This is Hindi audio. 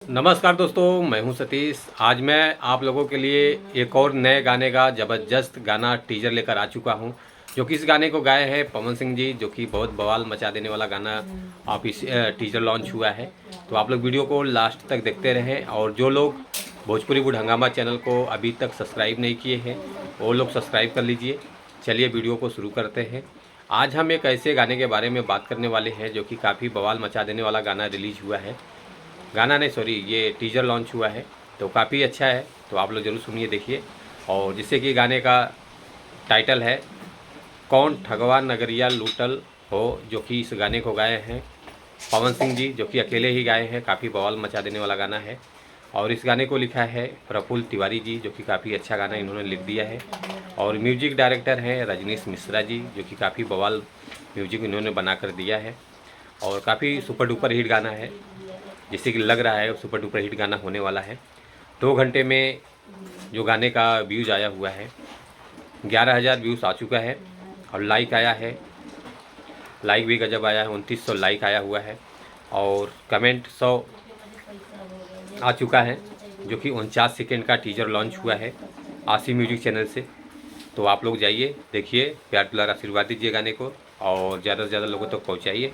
नमस्कार दोस्तों, मैं हूं सतीश। आज मैं आप लोगों के लिए एक और नए गाने का ज़बरदस्त गाना टीजर लेकर आ चुका हूं, जो कि इस गाने को गाए हैं पवन सिंह जी, जो कि बहुत बवाल मचा देने वाला गाना आप इस टीजर लॉन्च हुआ है। तो आप लोग वीडियो को लास्ट तक देखते रहें, और जो लोग भोजपुरी वुड हंगामा चैनल को अभी तक सब्सक्राइब नहीं किए हैं वो लोग सब्सक्राइब कर लीजिए। चलिए वीडियो को शुरू करते हैं। आज हम एक ऐसे गाने के बारे में बात करने वाले हैं जो कि काफ़ी बवाल मचा देने वाला गाना रिलीज हुआ है। गाना नहीं, सॉरी, ये टीजर लॉन्च हुआ है, तो काफ़ी अच्छा है। तो आप लोग ज़रूर सुनिए, देखिए। और जिससे कि गाने का टाइटल है कौन ठगवा नगरिया लूटल हो, जो कि इस गाने को गाए हैं पवन सिंह जी, जो कि अकेले ही गाए हैं। काफ़ी बवाल मचा देने वाला गाना है। और इस गाने को लिखा है प्रफुल्ल तिवारी जी, जो कि काफ़ी अच्छा गाना इन्होंने लिख दिया है। और म्यूजिक डायरेक्टर हैं रजनीश मिश्रा जी, जो कि काफ़ी बवाल म्यूजिक इन्होंने बना कर दिया है। और काफ़ी सुपर डुपर हिट गाना है, जिससे कि लग रहा है सुपर डुपर हिट गाना होने वाला है। 2 घंटे में जो गाने का व्यूज़ आया हुआ है 11,000 व्यूज़ आ चुका है। और लाइक आया है, लाइक भी गजब आया है, 2900 लाइक आया हुआ है। और कमेंट 100 आ चुका है, जो कि 49 सेकेंड का टीजर लॉन्च हुआ है आशी म्यूजिक चैनल से। तो आप लोग जाइए, देखिए, प्यार दुलार आशीर्वाद दीजिए गाने को, और ज़्यादा से ज़्यादा लोगों तक पहुँचाइए।